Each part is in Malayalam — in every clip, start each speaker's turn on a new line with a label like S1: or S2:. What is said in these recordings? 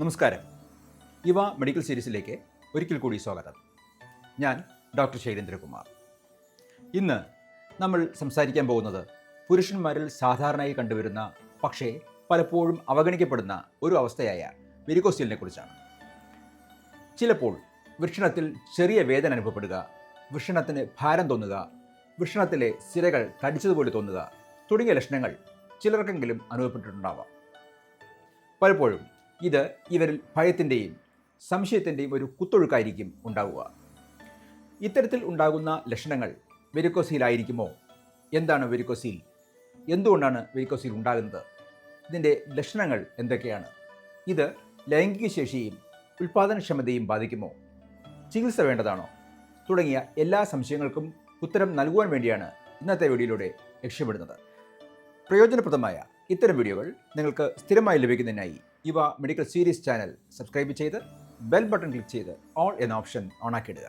S1: നമസ്കാരം. ഇവ മെഡിക്കൽ സീരീസിലേക്ക് ഒരിക്കൽ കൂടി സ്വാഗതം. ഞാൻ ഡോക്ടർ ശൈലേന്ദ്രകുമാർ. ഇന്ന് നമ്മൾ സംസാരിക്കാൻ പോകുന്നത് പുരുഷന്മാരിൽ സാധാരണയായി കണ്ടുവരുന്ന പക്ഷേ പലപ്പോഴും അവഗണിക്കപ്പെടുന്ന ഒരു അവസ്ഥയായ വെരിക്കോസീലിനെ കുറിച്ചാണ്. ചിലപ്പോൾ വൃഷണത്തിൽ ചെറിയ വേദന അനുഭവപ്പെടുക, വൃഷണത്തിന് ഭാരം തോന്നുക, വൃഷണത്തിലെ സിരകൾ തടിച്ചതുപോലെ തോന്നുക തുടങ്ങിയ ലക്ഷണങ്ങൾ ചിലർക്കെങ്കിലും അനുഭവപ്പെട്ടിട്ടുണ്ടാവാം. പലപ്പോഴും ഇത് ഇവരിൽ ഭയത്തിൻ്റെയും സംശയത്തിൻ്റെയും ഒരു കുത്തൊഴുക്കായിരിക്കും ഉണ്ടാവുക. ഇത്തരത്തിൽ ഉണ്ടാകുന്ന ലക്ഷണങ്ങൾ വെരിക്കോസീലായിരിക്കുമോ? എന്താണ് വെരിക്കോസീൽ? എന്തുകൊണ്ടാണ് വെരിക്കോസീൽ ഉണ്ടാകുന്നത്? ഇതിൻ്റെ ലക്ഷണങ്ങൾ എന്തൊക്കെയാണ്? ഇത് ലൈംഗിക ശേഷിയും ഉൽപ്പാദനക്ഷമതയും ബാധിക്കുമോ? ചികിത്സ വേണ്ടതാണോ? തുടങ്ങിയ എല്ലാ സംശയങ്ങൾക്കും ഉത്തരം നൽകുവാൻ വേണ്ടിയാണ് ഇന്നത്തെ വീഡിയോയിലൂടെ ലക്ഷ്യമിടുന്നത്. പ്രയോജനപ്രദമായ ഇത്തരം വീഡിയോകൾ നിങ്ങൾക്ക് സ്ഥിരമായി ലഭിക്കുന്നതിനായി ഇവ മെഡിക്കൽ സീരീസ് ചാനൽ സബ്സ്ക്രൈബ് ചെയ്ത് ബെൽ ബട്ടൺ ക്ലിക്ക് ചെയ്ത് ഓൾ എന്ന ഓപ്ഷൻ ഓണാക്കിയിടുക.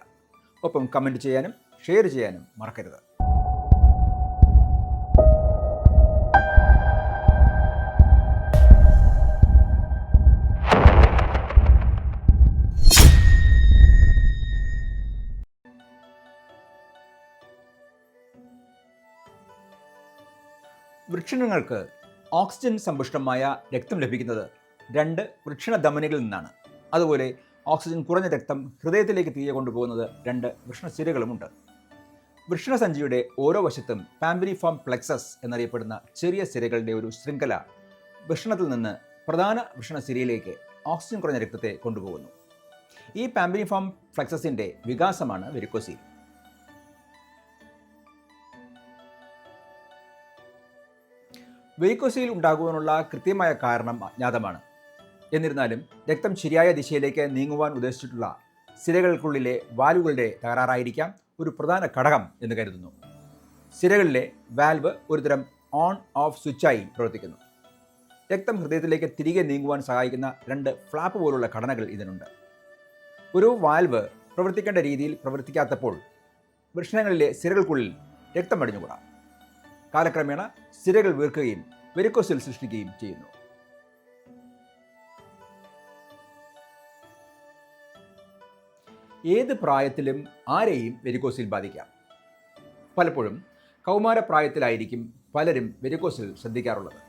S1: ഒപ്പം കമൻറ്റ് ചെയ്യാനും ഷെയർ ചെയ്യാനും മറക്കരുത്. വൃഷണങ്ങൾക്ക് ഓക്സിജൻ സമ്പുഷ്ടമായ രക്തം ലഭിക്കുന്നത് രണ്ട് വൃഷണധമനികളിൽ നിന്നാണ്. അതുപോലെ ഓക്സിജൻ കുറഞ്ഞ രക്തം ഹൃദയത്തിലേക്ക് തിരികെ കൊണ്ടുപോകുന്നത് രണ്ട് വൃഷണസിരകളുമുണ്ട്. വൃഷണസഞ്ചിയുടെ ഓരോ വശത്തും പാംപിനിഫോം പ്ലെക്സസ് എന്നറിയപ്പെടുന്ന ചെറിയ സിരകളുടെ ഒരു ശൃംഖല വൃഷണത്തിൽ നിന്ന് പ്രധാന വൃഷണസിരയിലേക്ക് ഓക്സിജൻ കുറഞ്ഞ രക്തത്തെ കൊണ്ടുപോകുന്നു. ഈ പാംപിനിഫോം പ്ലെക്സസിൻ്റെ വികാസമാണ് വെരിക്കോസീൽ. വെരിക്കോസീൽ ഉണ്ടാകുവാനുള്ള കൃത്യമായ കാരണം അജ്ഞാതമാണ്. എന്നിരുന്നാലും രക്തം ശരിയായ ദിശയിലേക്ക് നീങ്ങുവാൻ ഉദ്ദേശിച്ചിട്ടുള്ള സിരകൾക്കുള്ളിലെ വാൽവുകളുടെ തകരാറായിരിക്കാം ഒരു പ്രധാന ഘടകം എന്ന് കരുതുന്നു. സിരകളിലെ വാൽവ് ഒരുതരം ഓൺ ഓഫ് സ്വിച്ചായി പ്രവർത്തിക്കുന്നു. രക്തം ഹൃദയത്തിലേക്ക് തിരികെ നീങ്ങുവാൻ സഹായിക്കുന്ന രണ്ട് ഫ്ലാപ്പ് പോലുള്ള ഘടനകൾ ഇതിനുണ്ട്. ഒരു വാൽവ് പ്രവർത്തിക്കേണ്ട രീതിയിൽ പ്രവർത്തിക്കാത്തപ്പോൾ വൃഷണങ്ങളിലെ സിരകൾക്കുള്ളിൽ രക്തം അടിഞ്ഞുകൂടാം. കാലക്രമേണ സിരകൾ വീർക്കുകയും വെരിക്കോസീൽ സൃഷ്ടിക്കുകയും ചെയ്യുന്നു. ഏത് പ്രായത്തിലും ആരെയും വെരിക്കോസീൽ ബാധിക്കാം. പലപ്പോഴും കൗമാരപ്രായത്തിലായിരിക്കും പലരും വെരിക്കോസീൽ ശ്രദ്ധിക്കാറുള്ളത്.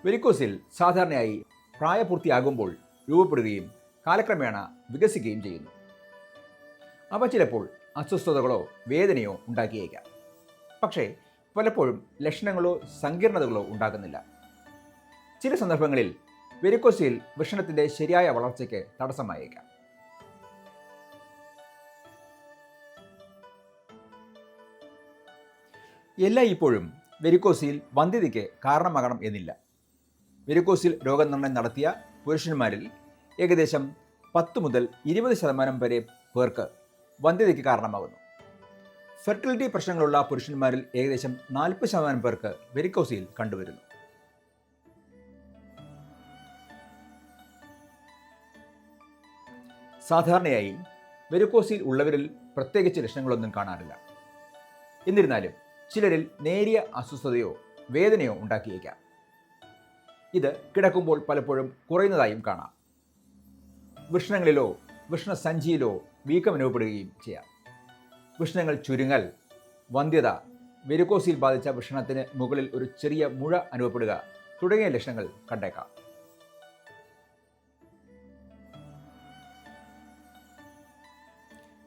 S1: വെരിക്കോസീൽ സാധാരണയായി പ്രായപൂർത്തിയാകുമ്പോൾ രൂപപ്പെടുകയും കാലക്രമേണ വികസിക്കുകയും ചെയ്യുന്നു. അവ ചിലപ്പോൾ അസ്വസ്ഥതകളോ വേദനയോ ഉണ്ടാക്കിയേക്കാം. പക്ഷേ പലപ്പോഴും ലക്ഷണങ്ങളോ സങ്കീർണതകളോ ഉണ്ടാകുന്നില്ല. ചില സന്ദർഭങ്ങളിൽ വെരിക്കോസീൽ വൃഷണത്തിൻ്റെ ശരിയായ വളർച്ചയ്ക്ക് തടസ്സമായേക്കാം. എല്ലായ്പ്പോഴും വെരിക്കോസീൽ വന്ധ്യതയ്ക്ക് കാരണമാകണം എന്നില്ല. വെരിക്കോസീൽ രോഗനിർണയം നടത്തിയ പുരുഷന്മാരിൽ ഏകദേശം 10 മുതൽ 20% വരെ പേർക്ക് വന്ധ്യതയ്ക്ക് കാരണമാകുന്നു. ഫെർട്ടിലിറ്റി പ്രശ്നങ്ങളുള്ള പുരുഷന്മാരിൽ ഏകദേശം 40% പേർക്ക് വെരിക്കോസീൽ കണ്ടുവരുന്നു. സാധാരണയായി വെരിക്കോസീൽ ഉള്ളവരിൽ പ്രത്യേകിച്ച് ലക്ഷണങ്ങളൊന്നും കാണാറില്ല. എന്നിരുന്നാലും ചിലരിൽ നേരിയ അസ്വസ്ഥതയോ വേദനയോ ഉണ്ടാക്കിയേക്കാം. ഇത് കിടക്കുമ്പോൾ പലപ്പോഴും കുറയുന്നതായും കാണാം. വൃഷണങ്ങളിലോ വൃഷണസഞ്ചിയിലോ വീക്കം അനുഭവപ്പെടുകയും ചെയ്യാം. വൃഷണങ്ങൾ ചുരുങ്ങൽ, വന്ധ്യത, വെരിക്കോസീൽ ബാധിച്ച വൃഷണത്തിന് മുകളിൽ ഒരു ചെറിയ മുഴ അനുഭവപ്പെടുക തുടങ്ങിയ ലക്ഷണങ്ങൾ കണ്ടേക്കാം.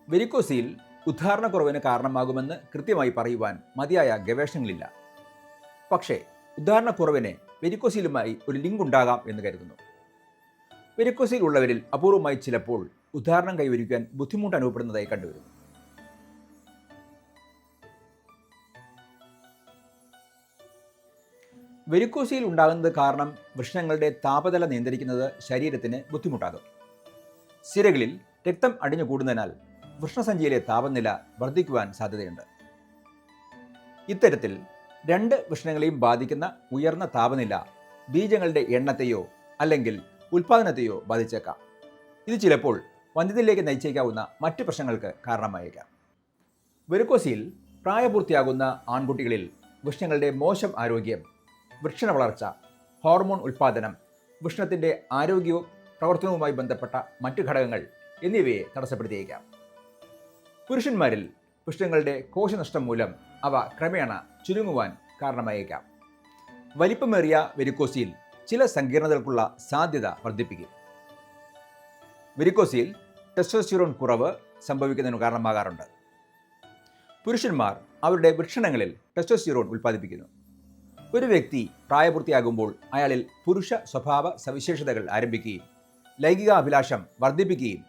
S1: വെരിക്കോസീൽ ഉദ്ധാരണക്കുറവിന് കാരണമാകുമെന്ന് കൃത്യമായി പറയുവാൻ മതിയായ ഗവേഷണങ്ങളില്ല. പക്ഷേ ഉദ്ധാരണക്കുറവിന് വെരിക്കോസീലുമായി ഒരു ലിങ്ക് ഉണ്ടാകാം എന്ന് കരുതുന്നു. വെരിക്കോസീൽ ഉള്ളവരിൽ അപൂർവമായി ചിലപ്പോൾ ഉദ്ധാരണം കൈവരിക്കാൻ ബുദ്ധിമുട്ട് അനുഭവപ്പെടുന്നതായി കണ്ടുവരുന്നു. വെരിക്കോസീൽ ഉണ്ടാകുന്നത് കാരണം വൃഷണങ്ങളുടെ താപനില നിയന്ത്രിക്കുന്നത് ശരീരത്തിന് ബുദ്ധിമുട്ടാകും. സിരകളിൽ രക്തം അടിഞ്ഞുകൂടുന്നതിനാൽ വൃഷണസഞ്ചിയിലെ താപനില വർദ്ധിക്കുവാൻ സാധ്യതയുണ്ട്. ഇത്തരത്തിൽ രണ്ട് വൃഷണങ്ങളെയും ബാധിക്കുന്ന ഉയർന്ന താപനില ബീജങ്ങളുടെ എണ്ണത്തെയോ അല്ലെങ്കിൽ ഉൽപ്പാദനത്തെയോ ബാധിച്ചേക്കാം. ഇത് ചിലപ്പോൾ വന്ധ്യതയിലേക്ക് നയിച്ചേക്കാവുന്ന മറ്റ് പ്രശ്നങ്ങൾക്ക് കാരണമായേക്കാം. വെരിക്കോസീൽ പ്രായപൂർത്തിയാകുന്ന ആൺകുട്ടികളിൽ വൃഷണങ്ങളുടെ മോശം ആരോഗ്യം, വൃഷണ വളർച്ച, ഹോർമോൺ ഉൽപ്പാദനം, വൃഷണത്തിൻ്റെ ആരോഗ്യവും പ്രവർത്തനവുമായി ബന്ധപ്പെട്ട മറ്റ് ഘടകങ്ങൾ എന്നിവയെ തടസ്സപ്പെടുത്തിയേക്കാം. പുരുഷന്മാരിൽ പുരുഷങ്ങളുടെ കോശനഷ്ടം മൂലം അവ ക്രമേണ ചുരുങ്ങുവാൻ കാരണമായേക്കാം. വലിപ്പമേറിയ വെരിക്കോസിൽ ചില സങ്കീർണതകൾക്കുള്ള സാധ്യത വർദ്ധിപ്പിക്കും. വെരിക്കോസിൽ ടെസ്റ്റോസ്റ്റിറോൺ കുറവ് സംഭവിക്കുന്നതിന് കാരണമാകാറുണ്ട്. പുരുഷന്മാർ അവരുടെ വൃഷണങ്ങളിൽ ടെസ്റ്റോസ്റ്റിറോൺ ഉൽപ്പാദിപ്പിക്കുന്നു. ഒരു വ്യക്തി പ്രായപൂർത്തിയാകുമ്പോൾ അയാളിൽ പുരുഷ സ്വഭാവ സവിശേഷതകൾ ആരംഭിക്കുകയും ലൈംഗികാഭിലാഷം വർദ്ധിപ്പിക്കുകയും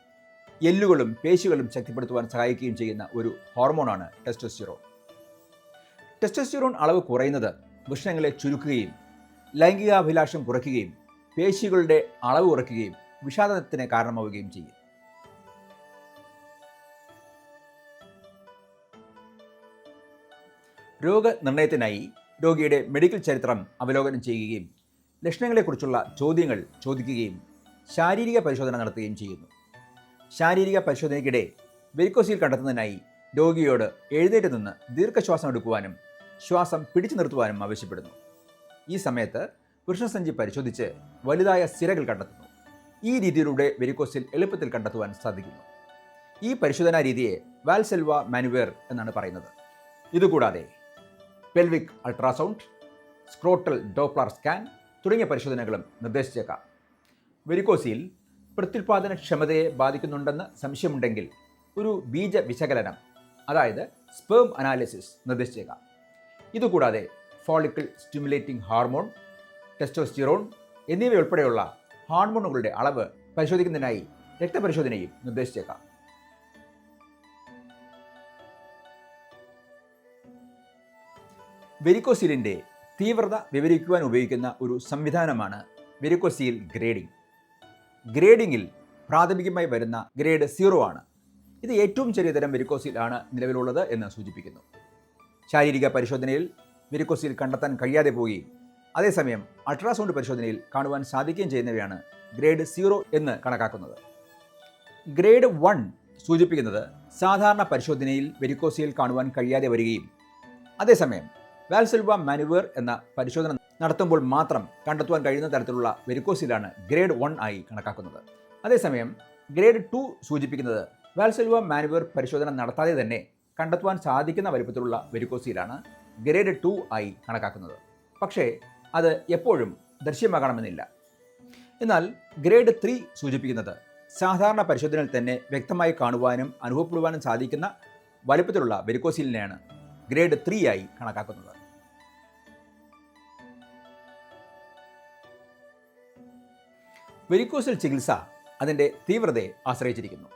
S1: എല്ലുകളും പേശികളും ശക്തിപ്പെടുത്തുവാൻ സഹായിക്കുകയും ചെയ്യുന്ന ഒരു ഹോർമോണാണ് ടെസ്റ്റോസ്റ്റിറോൺ. ടെസ്റ്റോസ്റ്റിറോൺ അളവ് കുറയുന്നത് വൃഷണങ്ങളെ ചുരുക്കുകയും ലൈംഗികാഭിലാഷം കുറയ്ക്കുകയും പേശികളുടെ അളവ് കുറയ്ക്കുകയും വിഷാദത്തിന് കാരണമാവുകയും ചെയ്യും. രോഗനിർണയത്തിനായി രോഗിയുടെ മെഡിക്കൽ ചരിത്രം അവലോകനം ചെയ്യുകയും ലക്ഷണങ്ങളെക്കുറിച്ചുള്ള ചോദ്യങ്ങൾ ചോദിക്കുകയും ശാരീരിക പരിശോധന നടത്തുകയും ചെയ്യുന്നു. ശാരീരിക പരിശോധനയ്ക്കിടെ വെരിക്കോസിൽ കണ്ടെത്തുന്നതിനായി രോഗിയോട് എഴുന്നേറ്റ് നിന്ന് ദീർഘശ്വാസം എടുക്കുവാനും ശ്വാസം പിടിച്ചു നിർത്തുവാനും ആവശ്യപ്പെടുന്നു. ഈ സമയത്ത് വൃഷണസഞ്ചി പരിശോധിച്ച് വലുതായ സിരകൾ കണ്ടെത്തുന്നു. ഈ രീതിയിലൂടെ വെരിക്കോസിൽ എളുപ്പത്തിൽ കണ്ടെത്തുവാൻ സാധിക്കുന്നു. ഈ പരിശോധനാ രീതിയെ വാൽസെൽവ മാനുവേർ എന്നാണ് പറയുന്നത്. ഇതുകൂടാതെ pelvic ultrasound, scrotal Doppler scan തുടങ്ങിയ പരിശോധനകളും നിർദ്ദേശിച്ചേക്കാം. വെരിക്കോസിൽ പ്രത്യുൽപാദനക്ഷമതയെ ബാധിക്കുന്നുണ്ടെന്ന് സംശയമുണ്ടെങ്കിൽ ഒരു ബീജ വിശകലനം, അതായത് സ്പേം അനാലിസിസ് നിർദ്ദേശിച്ചേക്കാം. ഇതുകൂടാതെ ഫോളിക്കിൾ സ്റ്റിമുലേറ്റിംഗ് ഹാർമോൺ, ടെസ്റ്റോസ്റ്റിറോൺ എന്നിവയുൾപ്പെടെയുള്ള ഹോർമോണുകളുടെ അളവ് പരിശോധിക്കുന്നതിനായി രക്തപരിശോധനയും നിർദ്ദേശിച്ചേക്കാം. വെരിക്കോസിലിൻ്റെ തീവ്രത വിവരിക്കുവാൻ ഉപയോഗിക്കുന്ന ഒരു സംവിധാനമാണ് വെരിക്കോസിൽ ഗ്രേഡിംഗ്. ഗ്രേഡിങ്ങിൽ പ്രാഥമികമായി വരുന്ന ഗ്രേഡ് 0 ആണ്. ഇത് ഏറ്റവും ചെറിയ തരം വെരിക്കോസിൽ ആണ് നിലവിലുള്ളത് എന്ന് സൂചിപ്പിക്കുന്നു. ശാരീരിക പരിശോധനയിൽ വെരിക്കോസിൽ കണ്ടെത്താൻ കഴിയാതെ പോവുകയും അതേസമയം അൾട്രാസൗണ്ട് പരിശോധനയിൽ കാണുവാൻ സാധിക്കുകയും ചെയ്യുന്നവയാണ് ഗ്രേഡ് 0 എന്ന് കണക്കാക്കുന്നത്. ഗ്രേഡ് 1 സൂചിപ്പിക്കുന്നത് സാധാരണ പരിശോധനയിൽ വെരിക്കോസിൽ കാണുവാൻ കഴിയാതെ വരികയും അതേസമയം വാൽസെൽവ മാനുവേർ എന്ന പരിശോധന നടത്തുമ്പോൾ മാത്രം കണ്ടെത്തുവാൻ കഴിയുന്ന തരത്തിലുള്ള വെരിക്കോസിലാണ് ഗ്രേഡ് 1 ആയി കണക്കാക്കുന്നത്. അതേസമയം ഗ്രേഡ് 2 സൂചിപ്പിക്കുന്നത് വാൽസെൽവ മാനുവേർ പരിശോധന നടത്താതെ തന്നെ കണ്ടെത്തുവാൻ സാധിക്കുന്ന വലുപ്പത്തിലുള്ള വെരിക്കോസിലാണ് ഗ്രേഡ് 2 ആയി കണക്കാക്കുന്നത്. പക്ഷേ അത് എപ്പോഴും ദൃശ്യമാകണമെന്നില്ല. എന്നാൽ ഗ്രേഡ് 3 സൂചിപ്പിക്കുന്നത് സാധാരണ പരിശോധനയിൽ തന്നെ വ്യക്തമായി കാണുവാനും അനുഭവപ്പെടുവാനും സാധിക്കുന്ന വലുപ്പത്തിലുള്ള വെരിക്കോസിലിനെയാണ് ഗ്രേഡ് 3 ആയി കണക്കാക്കുന്നത്. വെരിക്കോസിൽ ചികിത്സ അതിൻ്റെ തീവ്രതയെ ആശ്രയിച്ചിരിക്കുന്നു.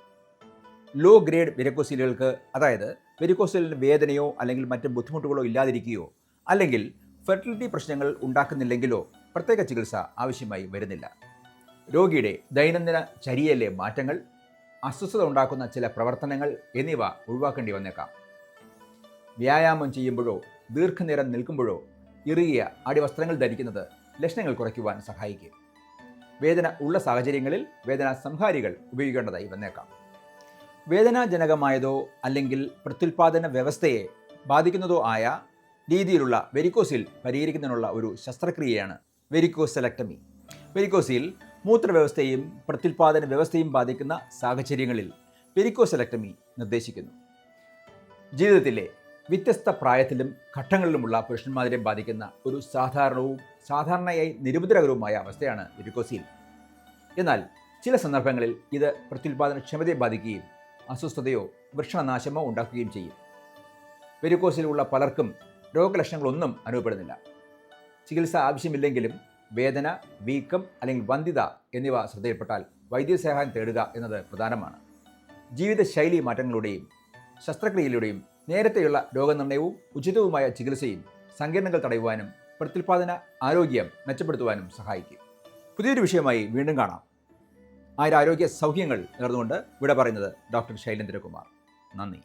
S1: ലോ ഗ്രേഡ് വെരിക്കോസിലുകൾക്ക്, അതായത് വെരിക്കോസിലിന് വേദനയോ അല്ലെങ്കിൽ മറ്റ് ബുദ്ധിമുട്ടുകളോ ഇല്ലാതിരിക്കുകയോ അല്ലെങ്കിൽ ഫെർട്ടിലിറ്റി പ്രശ്നങ്ങൾ ഉണ്ടാക്കുന്നില്ലെങ്കിലോ പ്രത്യേക ചികിത്സ ആവശ്യമായി വരുന്നില്ല. രോഗിയുടെ ദൈനംദിന ചര്യയിലെ മാറ്റങ്ങൾ, അസ്വസ്ഥത ഉണ്ടാക്കുന്ന ചില പ്രവർത്തനങ്ങൾ എന്നിവ ഒഴിവാക്കേണ്ടി വന്നേക്കാം. വ്യായാമം ചെയ്യുമ്പോഴോ ദീർഘനേരം നിൽക്കുമ്പോഴോ ഇറുകിയ അടിവസ്ത്രങ്ങൾ ധരിക്കുന്നത് ലക്ഷണങ്ങൾ കുറയ്ക്കുവാൻ സഹായിക്കും. വേദന ഉള്ള സാഹചര്യങ്ങളിൽ വേദനാ സംഹാരികൾ ഉപയോഗിക്കേണ്ടതായി വന്നേക്കാം. വേദനാജനകമായതോ അല്ലെങ്കിൽ പ്രത്യുൽപാദന വ്യവസ്ഥയെ ബാധിക്കുന്നതോ ആയ രീതിയിലുള്ള വെരിക്കോസിൽ പരിഹരിക്കുന്നതിനുള്ള ഒരു ശസ്ത്രക്രിയയാണ് വെരിക്കോസെലക്ടമി. വെരിക്കോസിൽ മൂത്രവ്യവസ്ഥയും പ്രത്യുൽപാദന വ്യവസ്ഥയും ബാധിക്കുന്ന സാഹചര്യങ്ങളിൽ വെരിക്കോസെലക്ടമി നിർദ്ദേശിക്കുന്നു. ജീവിതത്തിലെ വ്യത്യസ്ത പ്രായത്തിലും ഘട്ടങ്ങളിലുമുള്ള പുരുഷന്മാരെ ബാധിക്കുന്ന ഒരു സാധാരണയായി നിരുപദ്രവകരവുമായ അവസ്ഥയാണ് വെരിക്കോസിൽ. എന്നാൽ ചില സന്ദർഭങ്ങളിൽ ഇത് പ്രത്യുൽപാദനക്ഷമതയെ ബാധിക്കുകയും അസ്വസ്ഥതയോ വൃഷണനാശമോ ഉണ്ടാക്കുകയും ചെയ്യും. വെരിക്കോസിലുള്ള പലർക്കും രോഗലക്ഷണങ്ങളൊന്നും അനുഭവപ്പെടുന്നില്ല. ചികിത്സ ആവശ്യമില്ലെങ്കിലും വേദന, വീക്കം അല്ലെങ്കിൽ വന്ധ്യത എന്നിവ ശ്രദ്ധയിൽപ്പെട്ടാൽ വൈദ്യസഹായം തേടുക എന്നത് പ്രധാനമാണ്. ജീവിതശൈലി മാറ്റങ്ങളിലൂടെയും ശസ്ത്രക്രിയയിലൂടെയും നേരത്തെയുള്ള രോഗനിർണയവും ഉചിതവുമായ ചികിത്സയും സങ്കീർണങ്ങൾ തടയുവാനും പ്രത്യുൽപാദന ആരോഗ്യം മെച്ചപ്പെടുത്തുവാനും സഹായിക്കും. പുതിയൊരു വിഷയമായി വീണ്ടും കാണാം. ആരോഗ്യ സൗഖ്യങ്ങൾ നേർന്നുകൊണ്ട് വിട പറയുന്നത് ഡോക്ടർ ശൈലേന്ദ്രകുമാർ. നന്ദി.